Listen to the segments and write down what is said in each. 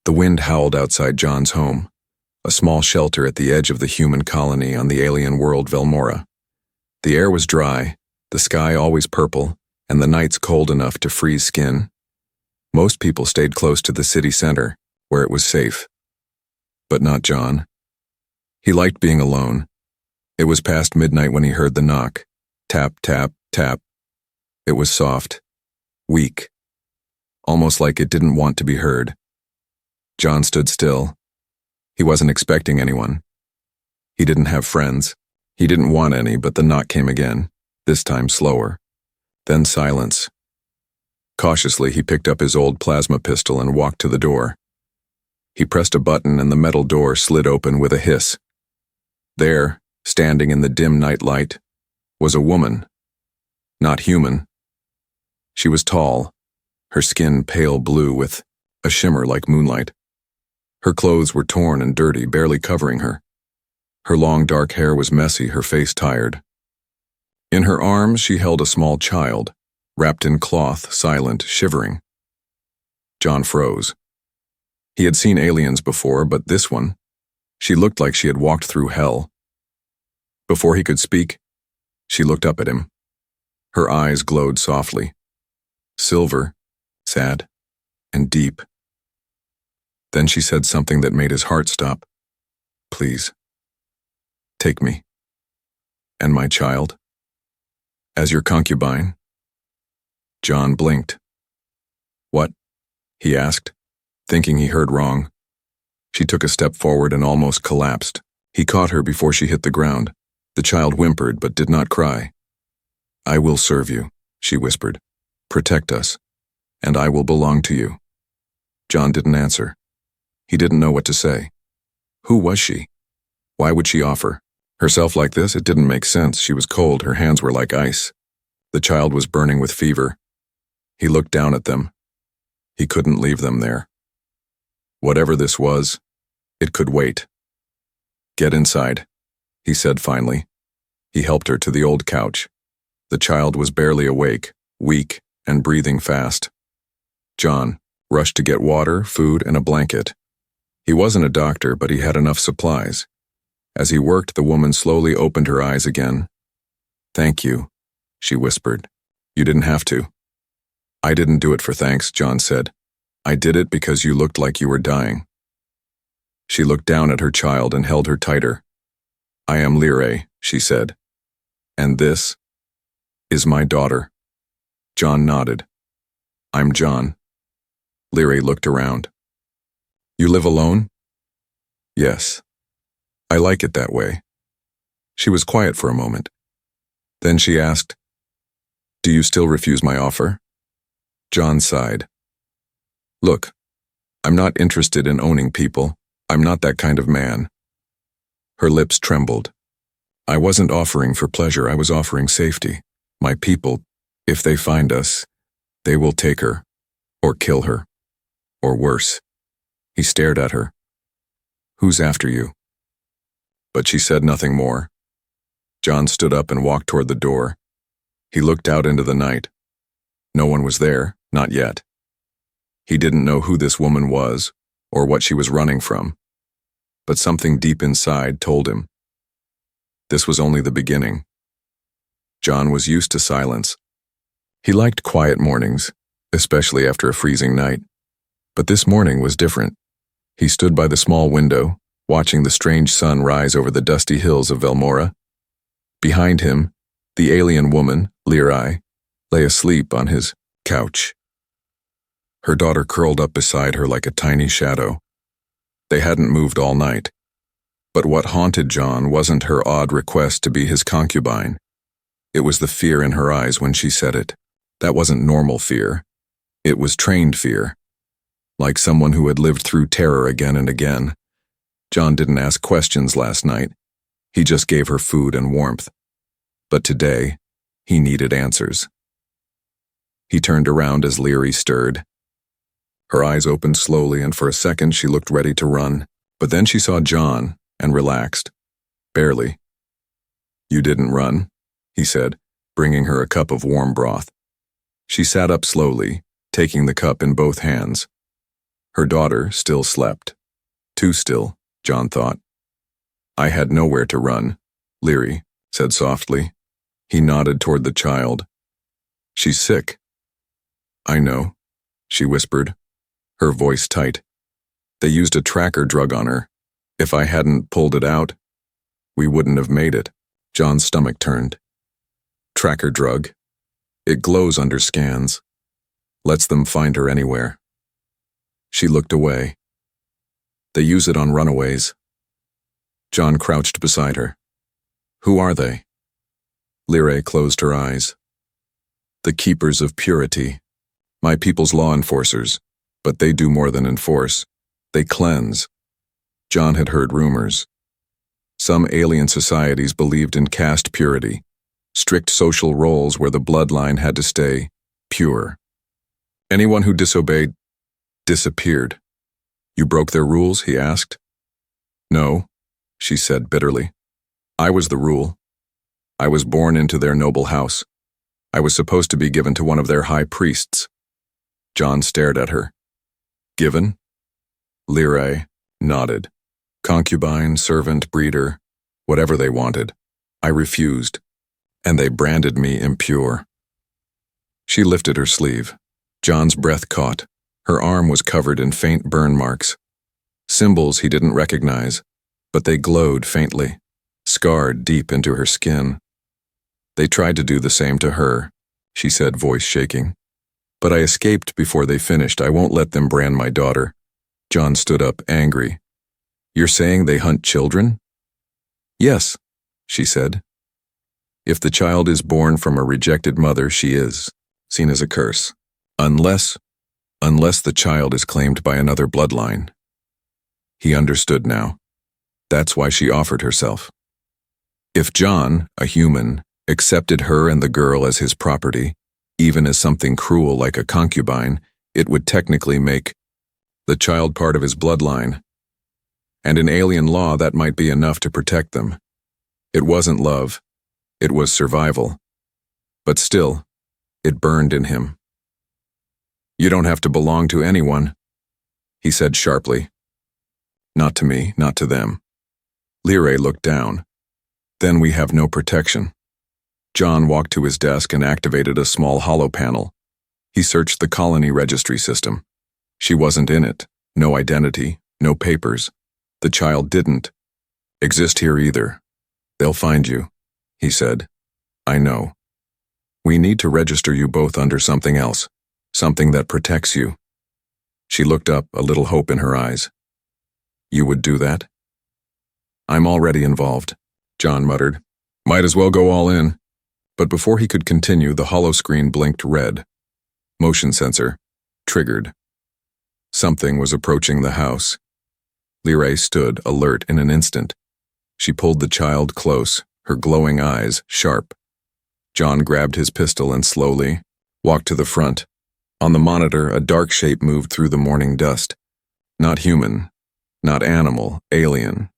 The wind howled outside John's home, a small shelter at the edge of the human colony on the alien world Velmora. The air was dry, the sky always purple, and the nights cold enough to freeze skin. Most people stayed close to the city center, where it was safe. But not John. He liked being alone. It was past midnight when he heard the knock. Tap, tap, tap. It was soft, weak, almost like it didn't want to be heard. John stood still. He wasn't expecting anyone. He didn't have friends. He didn't want any, but the knock came again, this time slower. Then silence. Cautiously, he picked up his old plasma pistol and walked to the door. He pressed a button and the metal door slid open with a hiss. There, standing in the dim night light, was a woman. Not human. She was tall, her skin pale blue with a shimmer like moonlight. Her clothes were torn and dirty, barely covering her. Her long dark hair was messy, her face tired. In her arms she held a small child, wrapped in cloth, silent, shivering. John froze. He had seen aliens before, but this one, she looked like she had walked through hell. Before he could speak, she looked up at him. Her eyes glowed softly. Silver, sad, and deep. Then she said something that made his heart stop. Please. Take me. And my child. As your concubine. John blinked. What? He asked, thinking he heard wrong. She took a step forward and almost collapsed. He caught her before she hit the ground. The child whimpered but did not cry. I will serve you, she whispered. Protect us, and I will belong to you. John didn't answer. He didn't know what to say. Who was she? Why would she offer herself like this? It didn't make sense. She was cold, her hands were like ice. The child was burning with fever. He looked down at them. He couldn't leave them there. Whatever this was, it could wait. Get inside, he said finally. He helped her to the old couch. The child was barely awake, weak, and breathing fast. John rushed to get water, food, and a blanket. He wasn't a doctor, but he had enough supplies. As he worked, the woman slowly opened her eyes again. Thank you, she whispered. You didn't have to. I didn't do it for thanks, John said. I did it because you looked like you were dying. She looked down at her child and held her tighter. I am Lyrae, she said. And this is my daughter. John nodded. I'm John. Lyrae looked around. You live alone? Yes. I like it that way. She was quiet for a moment. Then she asked, Do you still refuse my offer? John sighed. Look, I'm not interested in owning people. I'm not that kind of man. Her lips trembled. I wasn't offering for pleasure, I was offering safety. My people, if they find us, they will take her, or kill her, or worse. He stared at her. Who's after you? But she said nothing more. John stood up and walked toward the door. He looked out into the night. No one was there, not yet. He didn't know who this woman was, or what she was running from. But something deep inside told him. This was only the beginning. John was used to silence. He liked quiet mornings, especially after a freezing night. But this morning was different. He stood by the small window, watching the strange sun rise over the dusty hills of Velmora. Behind him, the alien woman, Lyrae, lay asleep on his couch. Her daughter curled up beside her like a tiny shadow. They hadn't moved all night. But what haunted John wasn't her odd request to be his concubine. It was the fear in her eyes when she said it. That wasn't normal fear. It was trained fear. Like someone who had lived through terror again and again. John didn't ask questions last night. He just gave her food and warmth. But today, he needed answers. He turned around as Lyrae stirred. Her eyes opened slowly, and for a second she looked ready to run. But then she saw John and relaxed. Barely. You didn't run, he said, bringing her a cup of warm broth. She sat up slowly, taking the cup in both hands. Her daughter still slept. Too still, John thought. I had nowhere to run, Leary said softly. He nodded toward the child. She's sick. I know, she whispered, her voice tight. They used a tracker drug on her. If I hadn't pulled it out, we wouldn't have made it. John's stomach turned. Tracker drug. It glows under scans. Lets them find her anywhere. She looked away. They use it on runaways. John crouched beside her. Who are they? Leary closed her eyes. The keepers of purity. My people's law enforcers. But they do more than enforce. They cleanse. John had heard rumors. Some alien societies believed in caste purity, strict social roles where the bloodline had to stay pure. Anyone who disobeyed disappeared. You broke their rules, he asked. No, she said bitterly. I was the rule. I was born into their noble house. I was supposed to be given to one of their high priests. John stared at her. Given? Leary nodded. Concubine, servant, breeder, whatever they wanted. I refused, and they branded me impure. She lifted her sleeve. John's breath caught. Her arm was covered in faint burn marks. Symbols he didn't recognize, but they glowed faintly, scarred deep into her skin. They tried to do the same to her, she said, voice shaking. But I escaped before they finished. I won't let them brand my daughter. John stood up, angry. You're saying they hunt children? Yes, she said. If the child is born from a rejected mother, she is seen as a curse. Unless the child is claimed by another bloodline. He understood now. That's why she offered herself. If John, a human, accepted her and the girl as his property, even as something cruel like a concubine, it would technically make the child part of his bloodline. And in alien law, that might be enough to protect them. It wasn't love. It was survival. But still, it burned in him. You don't have to belong to anyone, he said sharply. Not to me, not to them. Leary looked down. Then we have no protection. John walked to his desk and activated a small hollow panel. He searched the colony registry system. She wasn't in it. No identity, no papers. The child didn't exist here either. They'll find you, he said. I know. We need to register you both under something else, something that protects you. She looked up, a little hope in her eyes. You would do that? I'm already involved, John muttered. Might as well go all in. But before he could continue, the hollow screen blinked red. Motion sensor. Triggered. Something was approaching the house. Leary stood, alert in an instant. She pulled the child close, her glowing eyes sharp. John grabbed his pistol and slowly walked to the front. On the monitor, a dark shape moved through the morning dust. Not human, not animal, alien.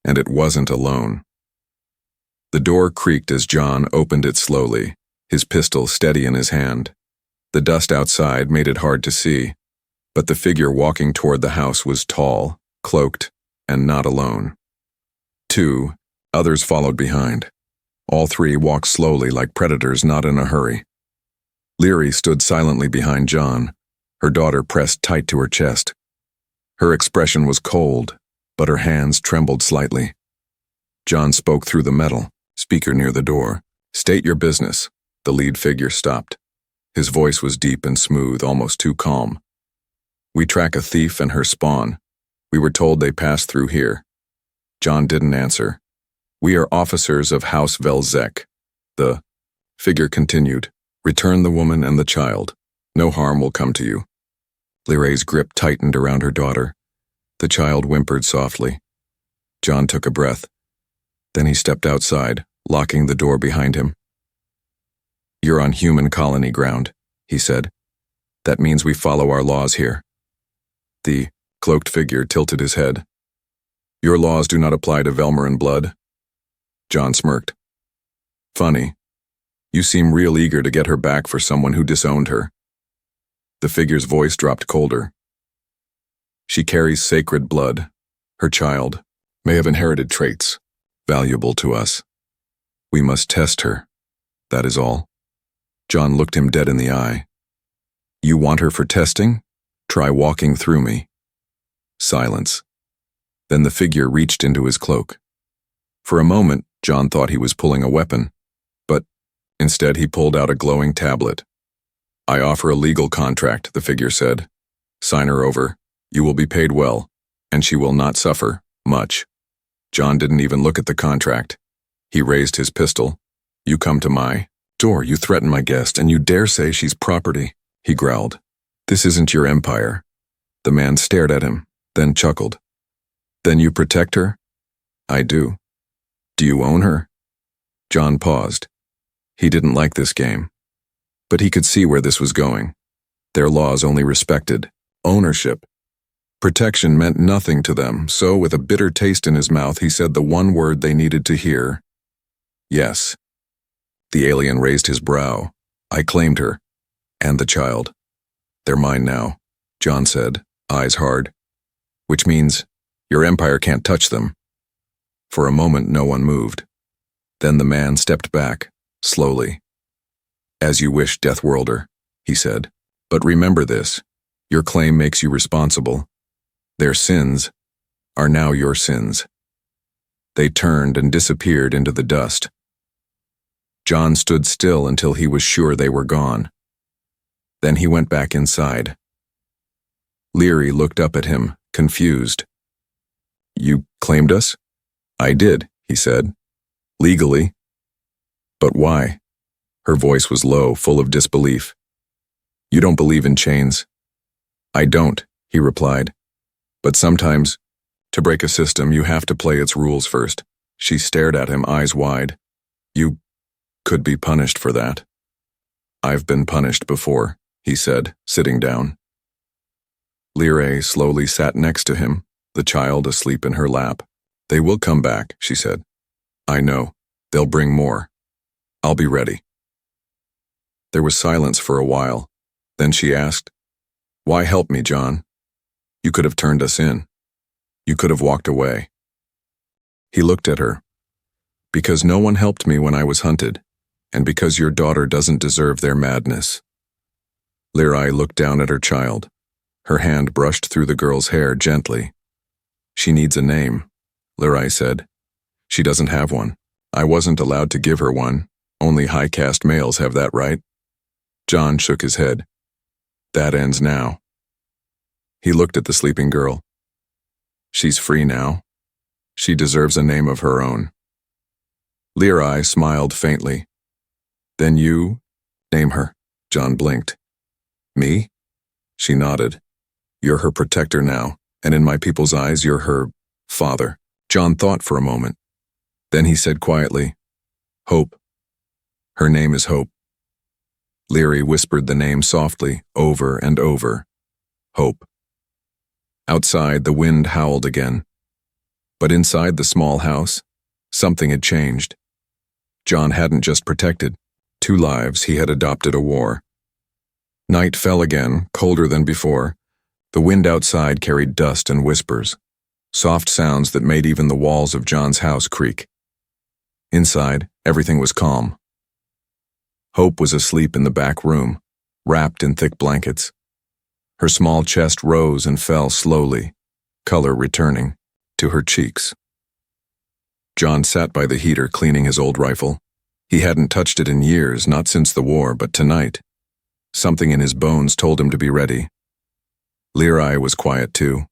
And it wasn't alone. The door creaked as John opened it slowly, his pistol steady in his hand. The dust outside made it hard to see, but the figure walking toward the house was tall, cloaked, and not alone. 2 others followed behind. All 3 walked slowly like predators not in a hurry. Leary stood silently behind John, her daughter pressed tight to her chest. Her expression was cold, but her hands trembled slightly. John spoke through the metal, speaker near the door. State your business. The lead figure stopped. His voice was deep and smooth, almost too calm. We track a thief and her spawn. We were told they passed through here. John didn't answer. We are officers of House Velzek. The figure continued. Return the woman and the child. No harm will come to you. Leary's grip tightened around her daughter. The child whimpered softly. John took a breath. Then he stepped outside, locking the door behind him. You're on human colony ground, he said. That means we follow our laws here. The cloaked figure tilted his head. Your laws do not apply to Velmoran blood. John smirked. Funny. You seem real eager to get her back for someone who disowned her. The figure's voice dropped colder. She carries sacred blood. Her child may have inherited traits valuable to us. We must test her. That is all. John looked him dead in the eye. You want her for testing? Try walking through me. Silence. Then the figure reached into his cloak. For a moment, John thought he was pulling a weapon, but instead he pulled out a glowing tablet. I offer a legal contract, the figure said. Sign her over. You will be paid well, and she will not suffer much. John didn't even look at the contract. He raised his pistol. You come to my door, you threaten my guest, and you dare say she's property, he growled. This isn't your empire. The man stared at him, then chuckled. Then you protect her? I do. Do you own her? John paused. He didn't like this game, but he could see where this was going. Their laws only respected ownership. Protection meant nothing to them, so with a bitter taste in his mouth, he said the one word they needed to hear. Yes. The alien raised his brow. I claimed her. And the child. They're mine now, John said, eyes hard. Which means your empire can't touch them. For a moment, no one moved. Then the man stepped back, slowly. As you wish, Deathworlder, he said. But remember this. Your claim makes you responsible. Their sins are now your sins. They turned and disappeared into the dust. John stood still until he was sure they were gone. Then he went back inside. Leary looked up at him, confused. You claimed us? I did, he said. Legally. But why? Her voice was low, full of disbelief. You don't believe in chains. I don't, he replied. But sometimes, to break a system, you have to play its rules first. She stared at him, eyes wide. You could be punished for that. I've been punished before, he said, sitting down. Leary slowly sat next to him, the child asleep in her lap. They will come back, she said. I know. They'll bring more. I'll be ready. There was silence for a while. Then she asked, Why help me, John? You could have turned us in. You could have walked away. He looked at her. Because no one helped me when I was hunted, and because your daughter doesn't deserve their madness. Leary looked down at her child. Her hand brushed through the girl's hair gently. She needs a name, Leary said. She doesn't have one. I wasn't allowed to give her one. Only high-caste males have that right. John shook his head. That ends now. He looked at the sleeping girl. She's free now. She deserves a name of her own. Leary smiled faintly. Then you name her. John blinked. Me? She nodded. You're her protector now, and in my people's eyes, you're her father. John thought for a moment. Then he said quietly, Hope. Her name is Hope. Leary whispered the name softly, over and over. Hope. Outside, the wind howled again. But inside the small house, something had changed. John hadn't just protected 2 lives, he had adopted a war. Night fell again, colder than before. The wind outside carried dust and whispers, soft sounds that made even the walls of John's house creak. Inside, everything was calm. Hope was asleep in the back room, wrapped in thick blankets. Her small chest rose and fell slowly, color returning to her cheeks. John sat by the heater cleaning his old rifle. He hadn't touched it in years, not since the war, but tonight. Something in his bones told him to be ready. Leary was quiet too.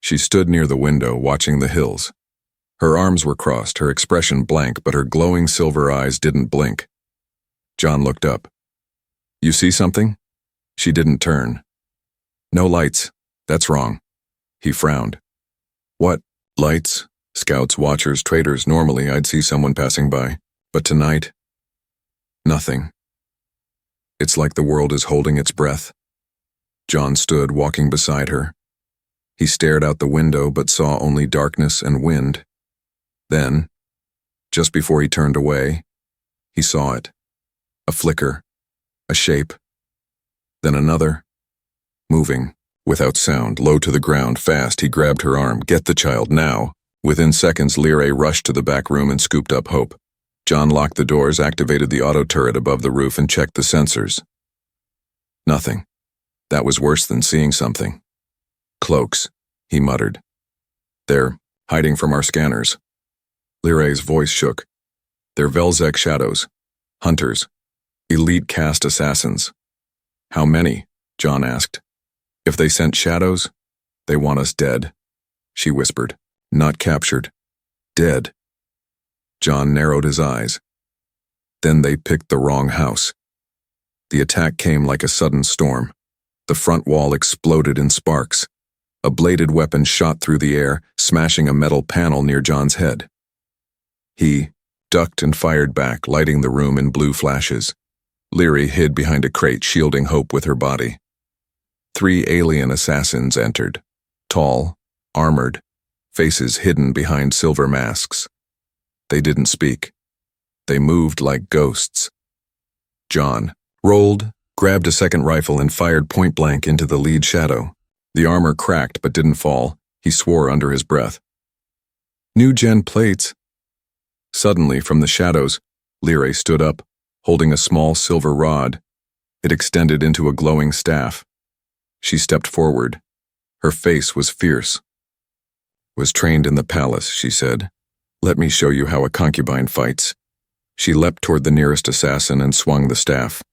She stood near the window, watching the hills. Her arms were crossed, her expression blank, but her glowing silver eyes didn't blink. John looked up. You see something? She didn't turn. No lights. That's wrong. He frowned. What? Lights? Scouts, watchers, traders. Normally I'd see someone passing by. But tonight, nothing. It's like the world is holding its breath. John stood walking beside her. He stared out the window but saw only darkness and wind. Then, just before he turned away, he saw it. A flicker, a shape, then another, moving, Without sound, low to the ground, fast, he grabbed her arm. Get the child, now. Within seconds, Lyrae rushed to the back room and scooped up Hope. John locked the doors, activated the auto turret above the roof, and checked the sensors. Nothing. That was worse than seeing something. Cloaks, he muttered. They're hiding from our scanners. Lyrae's voice shook. They're Velzek shadows. Hunters. Elite caste assassins. How many? John asked. If they sent shadows, they want us dead, she whispered. Not captured. Dead. John narrowed his eyes. Then they picked the wrong house. The attack came like a sudden storm. The front wall exploded in sparks. A bladed weapon shot through the air, smashing a metal panel near John's head. He ducked and fired back, lighting the room in blue flashes. Lyrae hid behind a crate, shielding Hope with her body. 3 alien assassins entered. Tall, armored, faces hidden behind silver masks. They didn't speak. They moved like ghosts. John rolled, grabbed a second rifle, and fired point-blank into the lead shadow. The armor cracked but didn't fall. He swore under his breath. New-gen plates. Suddenly, from the shadows, Lyrae stood up, holding a small silver rod. It extended into a glowing staff. She stepped forward. Her face was fierce. Was trained in the palace, she said. Let me show you how a concubine fights. She leapt toward the nearest assassin and swung the staff.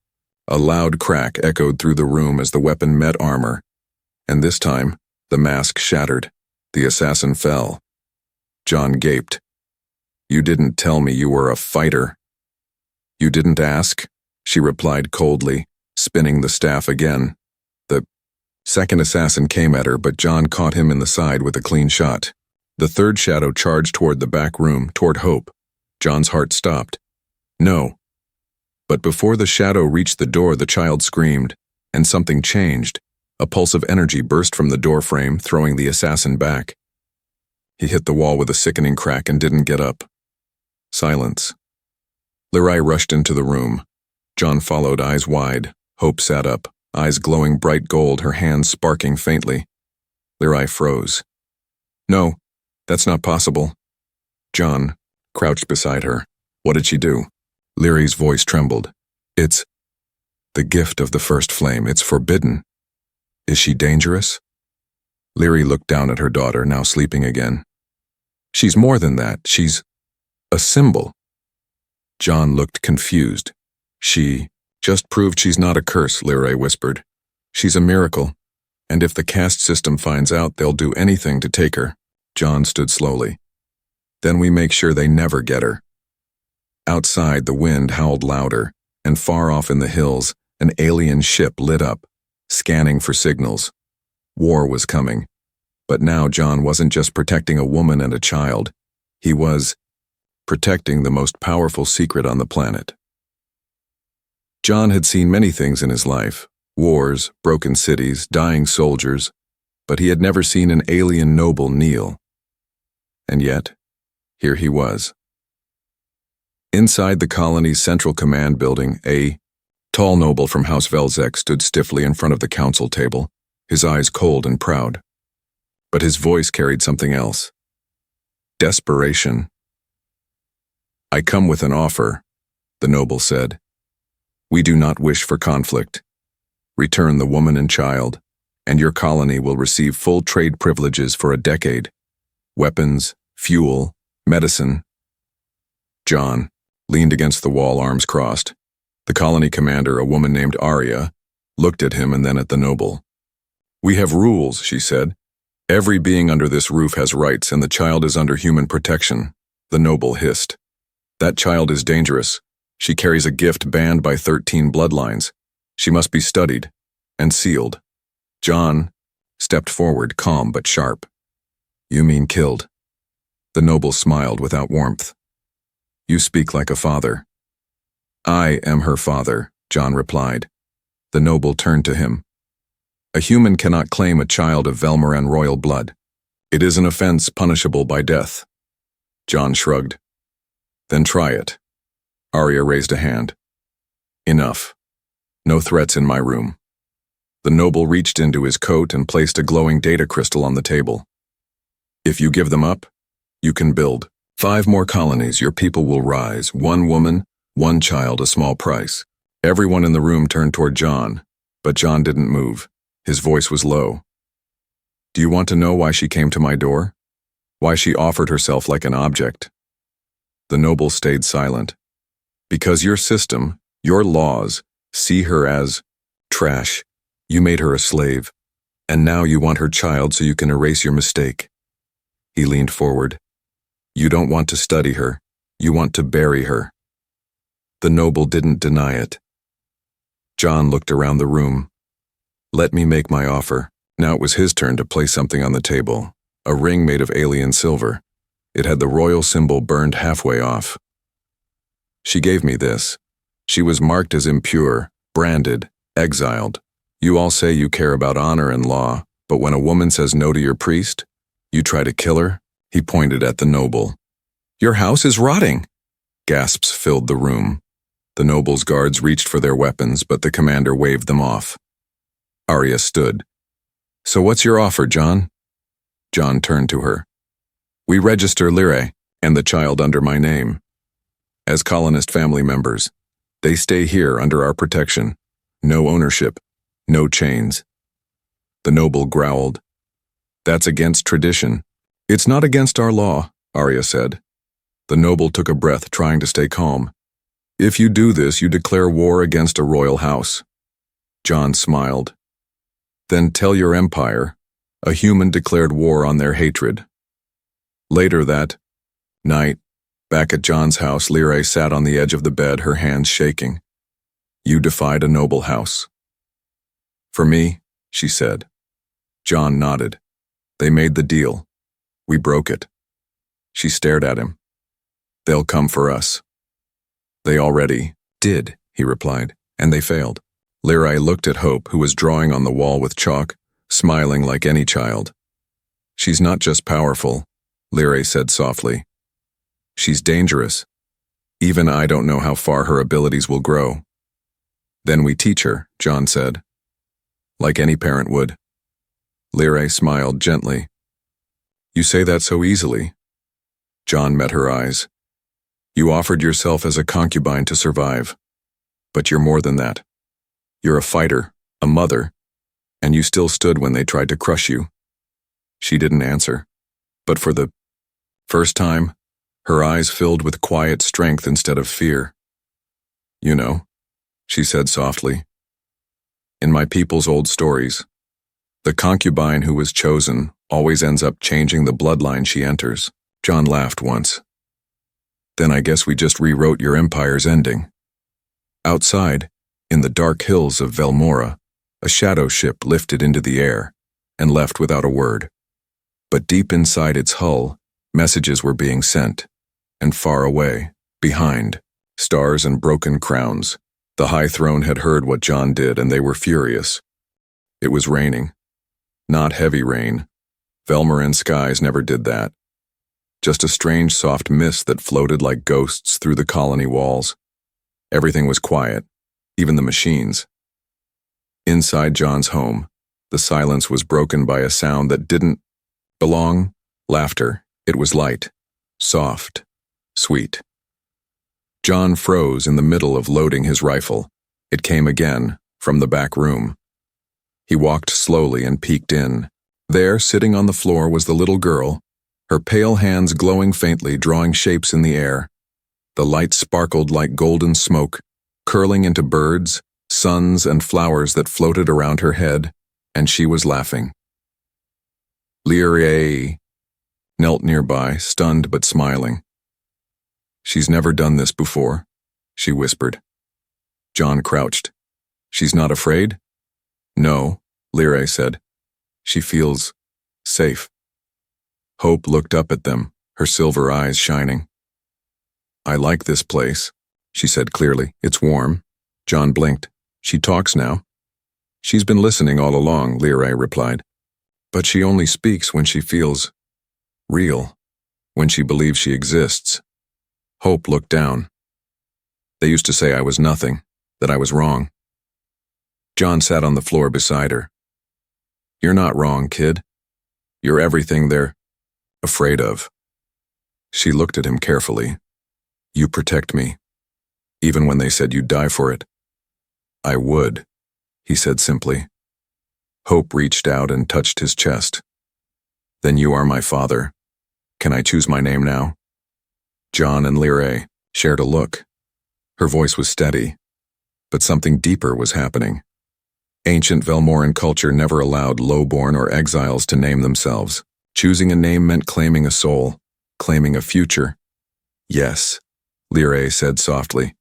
A loud crack echoed through the room as the weapon met armor. And this time, the mask shattered. The assassin fell. John gaped. You didn't tell me you were a fighter. You didn't ask, she replied coldly, spinning the staff again. The second assassin came at her, but John caught him in the side with a clean shot. The third shadow charged toward the back room, toward Hope. John's heart stopped. No. But before the shadow reached the door, the child screamed, and something changed. A pulse of energy burst from the door frame, throwing the assassin back. He hit the wall with a sickening crack and didn't get up. Silence. Lyrae rushed into the room. John followed, eyes wide. Hope sat up, eyes glowing bright gold, her hands sparking faintly. Lyrae froze. No, that's not possible. John crouched beside her. What did she do? Lyrae's voice trembled. It's the gift of the first flame. It's forbidden. Is she dangerous? Lyrae looked down at her daughter, now sleeping again. She's more than that. She's a symbol. John looked confused. She just proved she's not a curse, Lyrae whispered. She's a miracle, and if the caste system finds out, they'll do anything to take her. John stood slowly. Then we make sure they never get her. Outside, the wind howled louder, and far off in the hills, an alien ship lit up, scanning for signals. War was coming. But now John wasn't just protecting a woman and a child. He was protecting the most powerful secret on the planet. John had seen many things in his life, wars, broken cities, dying soldiers, but he had never seen an alien noble kneel. And yet, here he was. Inside the colony's central command building, a tall noble from House Velzek stood stiffly in front of the council table, his eyes cold and proud. But his voice carried something else. Desperation. I come with an offer, the noble said. We do not wish for conflict. Return the woman and child, and your colony will receive full trade privileges for a decade. Weapons, fuel, medicine. John leaned against the wall, arms crossed. The colony commander, a woman named Arya, looked at him and then at the noble. We have rules, she said. Every being under this roof has rights, and the child is under human protection. The noble hissed. That child is dangerous. She carries a gift banned by 13 bloodlines. She must be studied and sealed. John stepped forward, calm but sharp. You mean killed? The noble smiled without warmth. You speak like a father. I am her father, John replied. The noble turned to him. A human cannot claim a child of Velmoran royal blood. It is an offense punishable by death. John shrugged. Then try it. Arya raised a hand. Enough. No threats in my room. The noble reached into his coat and placed a glowing data crystal on the table. If you give them up, you can build 5 more colonies. Your people will rise. 1 woman, 1 child, a small price. Everyone in the room turned toward John, but John didn't move. His voice was low. Do you want to know why she came to my door? Why she offered herself like an object? The noble stayed silent. Because your system, your laws, see her as trash. You made her a slave, and now you want her child so you can erase your mistake. He leaned forward. You don't want to study her. You want to bury her. The noble didn't deny it. John looked around the room. Let me make my offer. Now it was his turn to place something on the table, a ring made of alien silver. It had the royal symbol burned halfway off. She gave me this. She was marked as impure, branded, exiled. You all say you care about honor and law, but when a woman says no to your priest, you try to kill her? He pointed at the noble. Your house is rotting. Gasps filled the room. The noble's guards reached for their weapons, but the commander waved them off. Arya stood. So what's your offer, John? John turned to her. We register Lyrae and the child under my name. As colonist family members, they stay here under our protection. No ownership, no chains. The noble growled. That's against tradition. It's not against our law, Arya said. The noble took a breath, trying to stay calm. If you do this, you declare war against a royal house. John smiled. Then tell your empire, a human declared war on their hatred. Later that night, back at John's house, Lyrae sat on the edge of the bed, her hands shaking. You defied a noble house. For me, she said. John nodded. They made the deal. We broke it. She stared at him. They'll come for us. They already did, he replied, and they failed. Lyrae looked at Hope, who was drawing on the wall with chalk, smiling like any child. She's not just powerful, Lyrae said softly. She's dangerous. Even I don't know how far her abilities will grow. Then we teach her, John said. Like any parent would. Lyrae smiled gently. You say that so easily. John met her eyes. You offered yourself as a concubine to survive. But you're more than that. You're a fighter, a mother, and you still stood when they tried to crush you. She didn't answer, but for the first time, her eyes filled with quiet strength instead of fear. You know, she said softly, in my people's old stories, the concubine who was chosen always ends up changing the bloodline she enters. John laughed once. Then I guess we just rewrote your empire's ending. Outside, in the dark hills of Velmora, a shadow ship lifted into the air and left without a word. But deep inside its hull, messages were being sent, and far away, behind, stars and broken crowns. The High Throne had heard what John did, and they were furious. It was raining. Not heavy rain. Velmoran skies never did that. Just a strange soft mist that floated like ghosts through the colony walls. Everything was quiet, even the machines. Inside John's home, the silence was broken by a sound that didn't belong. Laughter. It was light, soft, sweet. John froze in the middle of loading his rifle. It came again, from the back room. He walked slowly and peeked in. There, sitting on the floor, was the little girl, her pale hands glowing faintly, drawing shapes in the air. The light sparkled like golden smoke, curling into birds, suns, and flowers that floated around her head, and she was laughing. Lyrae knelt nearby, stunned but smiling. She's never done this before, she whispered. John crouched. She's not afraid? No, Lyrae said. She feels safe. Hope looked up at them, her silver eyes shining. I like this place, she said clearly. It's warm. John blinked. She talks now. She's been listening all along, Lyrae replied. But she only speaks when she feels real, when she believes she exists. Hope looked down. They used to say I was nothing, that I was wrong. John sat on the floor beside her. You're not wrong, kid. You're everything they're afraid of. She looked at him carefully. You protect me, even when they said you'd die for it. I would, he said simply. Hope reached out and touched his chest. Then you are my father. Can I choose my name now? John and Lyrae shared a look. Her voice was steady, but something deeper was happening. Ancient Velmoran culture never allowed lowborn or exiles to name themselves. Choosing a name meant claiming a soul, claiming a future. Yes, Lyrae said softly.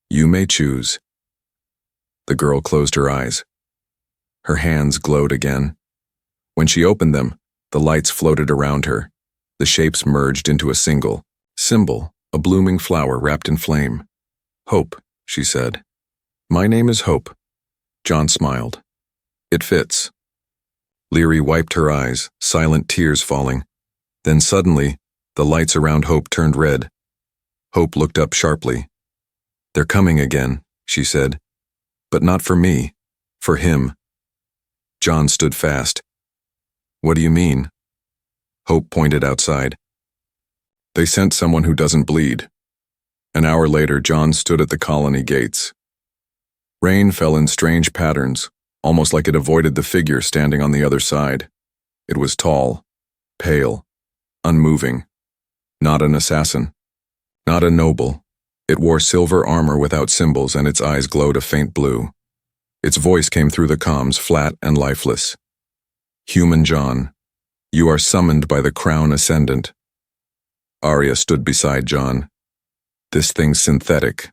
You may choose. The girl closed her eyes. Her hands glowed again. When she opened them, the lights floated around her. The shapes merged into a single symbol, a blooming flower wrapped in flame. Hope, she said. My name is Hope. John smiled. It fits. Lyrae wiped her eyes, silent tears falling. Then suddenly, the lights around Hope turned red. Hope looked up sharply. They're coming again, she said. But not for me. For him. John stood fast. What do you mean? Hope pointed outside. They sent someone who doesn't bleed. An hour later, John stood at the colony gates. Rain fell in strange patterns, almost like it avoided the figure standing on the other side. It was tall, pale, unmoving. Not an assassin. Not a noble. It wore silver armor without symbols, and its eyes glowed a faint blue. Its voice came through the comms, flat and lifeless. Human John, you are summoned by the Crown Ascendant. Arya stood beside John. This thing's synthetic.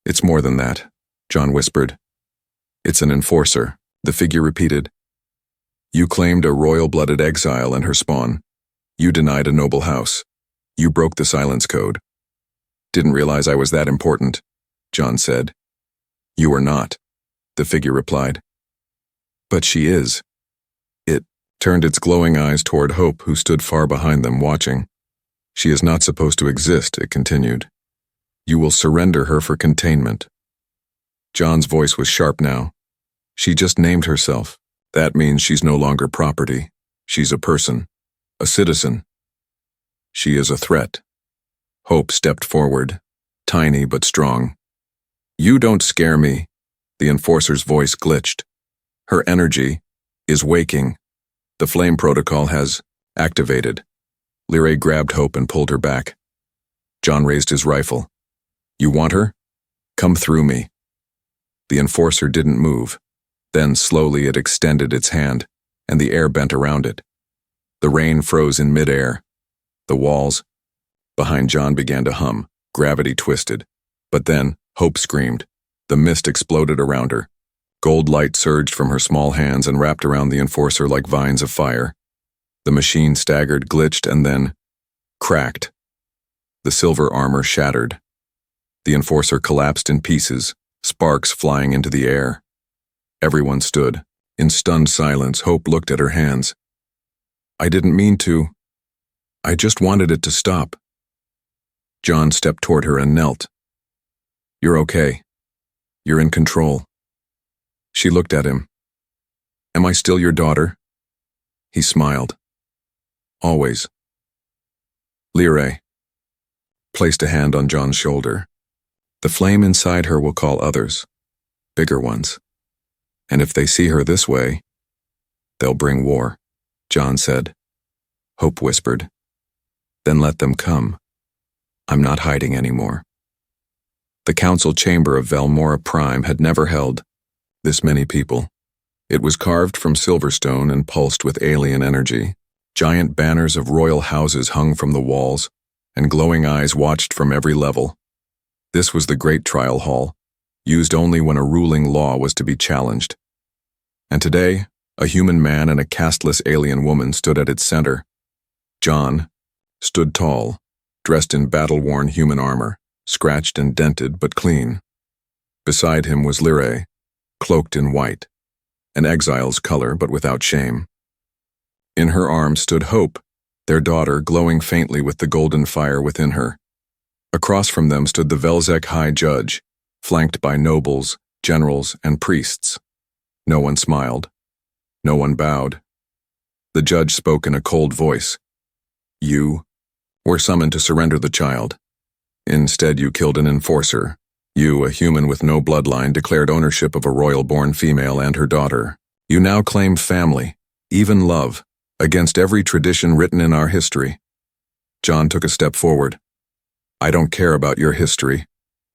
It's more than that, John whispered. It's an enforcer, the figure repeated. You claimed a royal-blooded exile and her spawn. You denied a noble house. You broke the silence code. Didn't realize I was that important, John said. You are not, the figure replied. But she is. It turned its glowing eyes toward Hope, who stood far behind them, watching. She is not supposed to exist, it continued. You will surrender her for containment. John's voice was sharp now. She just named herself. That means she's no longer property. She's a person, a citizen. She is a threat. Hope stepped forward, tiny but strong. You don't scare me, the enforcer's voice glitched. Her energy is waking. The flame protocol has activated. Lyrae grabbed Hope and pulled her back. John raised his rifle. You want her? Come through me. The enforcer didn't move. Then slowly it extended its hand, and the air bent around it. The rain froze in midair. The walls behind John began to hum. Gravity twisted. But then, Hope screamed. The mist exploded around her. Gold light surged from her small hands and wrapped around the enforcer like vines of fire. The machine staggered, glitched, and then cracked. The silver armor shattered. The enforcer collapsed in pieces, sparks flying into the air. Everyone stood. In stunned silence, Hope looked at her hands. I didn't mean to. I just wanted it to stop. John stepped toward her and knelt. You're okay. You're in control. She looked at him. Am I still your daughter? He smiled. Always. Lyrae placed a hand on John's shoulder. The flame inside her will call others, bigger ones. And if they see her this way, they'll bring war, John said. Hope whispered. Then let them come. I'm not hiding anymore. The council chamber of Velmora Prime had never held this many people. It was carved from silverstone and pulsed with alien energy. Giant banners of royal houses hung from the walls, and glowing eyes watched from every level. This was the great trial hall, used only when a ruling law was to be challenged. And today, a human man and a casteless alien woman stood at its center. John stood tall, dressed in battle-worn human armor, scratched and dented but clean. Beside him was Lyrae, cloaked in white, an exile's color but without shame. In her arms stood Hope, their daughter, glowing faintly with the golden fire within her. Across from them stood the Velzek High Judge, flanked by nobles, generals, and priests. No one smiled. No one bowed. The judge spoke in a cold voice. You were summoned to surrender the child. Instead, you killed an enforcer. You, a human with no bloodline, declared ownership of a royal-born female and her daughter. You now claim family, even love, against every tradition written in our history. John took a step forward. I don't care about your history.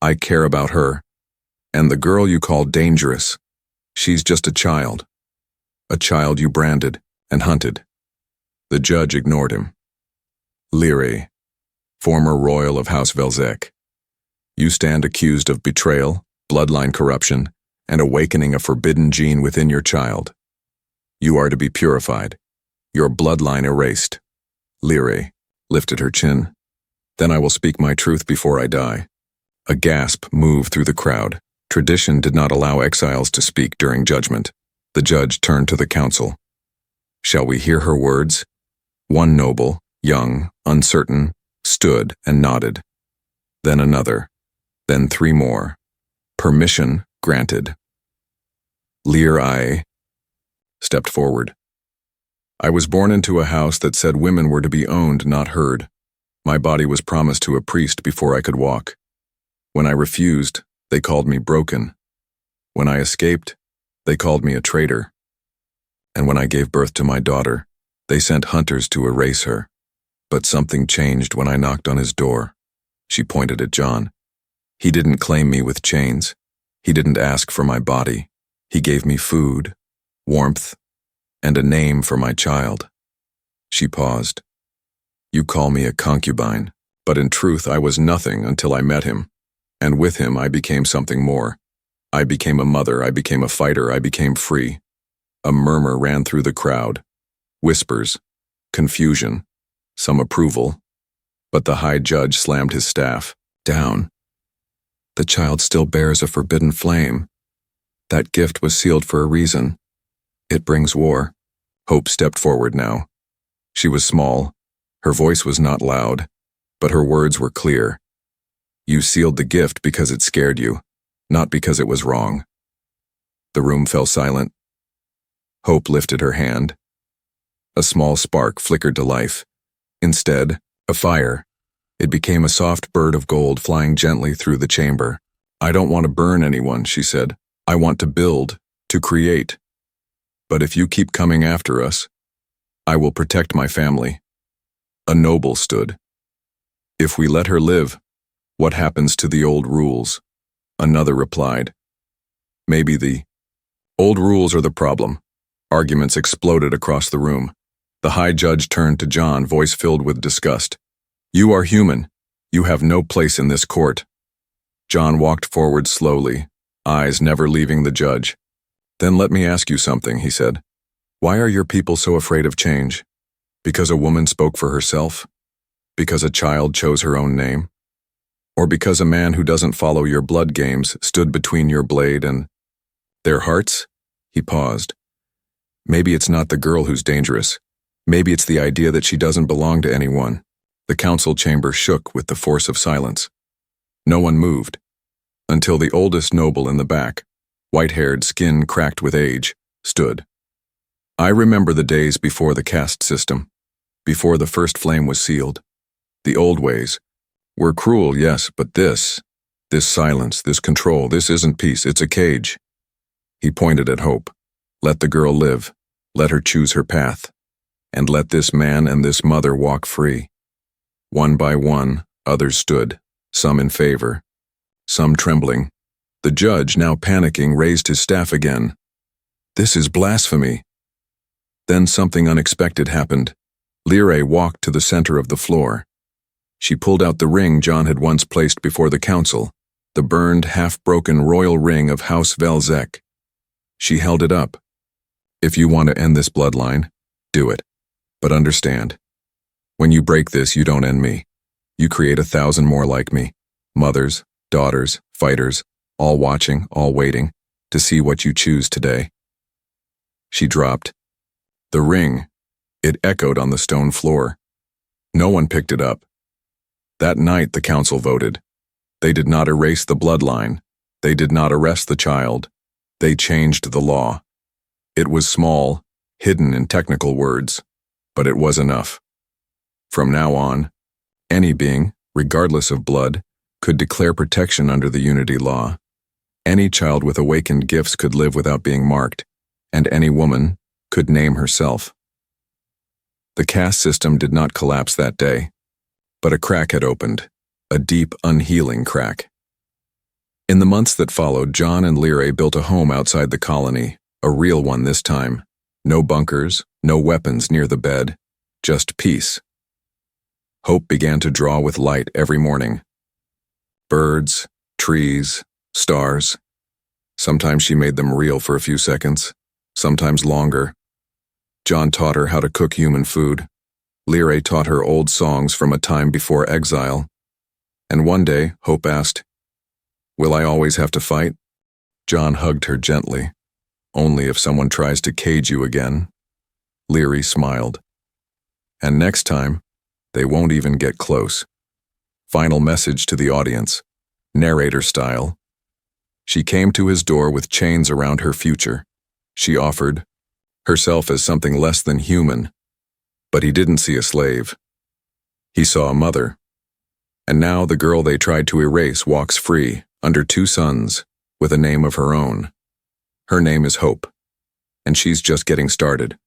I care about her. And the girl you call dangerous. She's just a child. A child you branded and hunted. The judge ignored him. Lyrae, former royal of House Velzek. You stand accused of betrayal, bloodline corruption, and awakening a forbidden gene within your child. You are to be purified, your bloodline erased. Lyrae lifted her chin. Then I will speak my truth before I die. A gasp moved through the crowd. Tradition did not allow exiles to speak during judgment. The judge turned to the council. Shall we hear her words? One noble, young, uncertain, stood and nodded. Then another. Then three more. Permission granted. Lyrae stepped forward. I was born into a house that said women were to be owned, not heard. My body was promised to a priest before I could walk. When I refused, they called me broken. When I escaped, they called me a traitor. And when I gave birth to my daughter, they sent hunters to erase her. But something changed when I knocked on his door. She pointed at John. He didn't claim me with chains. He didn't ask for my body. He gave me food, warmth, and a name for my child. She paused. You call me a concubine, but in truth I was nothing until I met him. And with him I became something more. I became a mother, I became a fighter, I became free. A murmur ran through the crowd. Whispers, confusion, some approval. But the high judge slammed his staff down. The child still bears a forbidden flame. That gift was sealed for a reason. It brings war. Hope stepped forward now. She was small. Her voice was not loud, but her words were clear. You sealed the gift because it scared you, not because it was wrong. The room fell silent. Hope lifted her hand. A small spark flickered to life. Instead, a fire. It became a soft bird of gold flying gently through the chamber. I don't want to burn anyone, she said. I want to build, to create. But if you keep coming after us, I will protect my family. A noble stood. If we let her live, what happens to the old rules? Another replied. Maybe the old rules are the problem. Arguments exploded across the room. The high judge turned to John, voice filled with disgust. You are human. You have no place in this court. John walked forward slowly, eyes never leaving the judge. Then let me ask you something, he said. Why are your people so afraid of change? Because a woman spoke for herself? Because a child chose her own name? Or because a man who doesn't follow your blood games stood between your blade and their hearts? He paused. Maybe it's not the girl who's dangerous. Maybe it's the idea that she doesn't belong to anyone. The council chamber shook with the force of silence. No one moved, until the oldest noble in the back, white-haired, skin cracked with age, stood. I remember the days before the caste system, before the first flame was sealed. The old ways were cruel, yes, but this silence, this control, this isn't peace, it's a cage. He pointed at Hope. Let the girl live, let her choose her path, and let this man and this mother walk free. One by one, others stood, some in favor, some trembling. The judge, now panicking, raised his staff again. This is blasphemy. Then something unexpected happened. Lyrae walked to the center of the floor. She pulled out the ring John had once placed before the council, the burned, half-broken royal ring of House Velzek. She held it up. If you want to end this bloodline, do it. But understand, when you break this, you don't end me. You create 1,000 more like me. Mothers, daughters, fighters, all watching, all waiting, to see what you choose today. She dropped. The ring. It echoed on the stone floor. No one picked it up. That night, the council voted. They did not erase the bloodline. They did not arrest the child. They changed the law. It was small, hidden in technical words, but it was enough. From now on, any being, regardless of blood, could declare protection under the unity law. Any child with awakened gifts could live without being marked, and any woman could name herself. The caste system did not collapse that day, but a crack had opened, a deep, unhealing crack. In the months that followed, John and Lyra built a home outside the colony, a real one this time. No bunkers, no weapons near the bed, just peace. Hope began to draw with light every morning. Birds, trees, stars. Sometimes she made them real for a few seconds, sometimes longer. John taught her how to cook human food. Lyra taught her old songs from a time before exile. And one day, Hope asked, "Will I always have to fight?" John hugged her gently. "Only if someone tries to cage you again." Lyra smiled. "And next time, they won't even get close." Final message to the audience, narrator style. She came to his door with chains around her future. She offered herself as something less than human, but he didn't see a slave. He saw a mother. And now the girl they tried to erase walks free, under 2 sons, with a name of her own. Her name is Hope, and she's just getting started.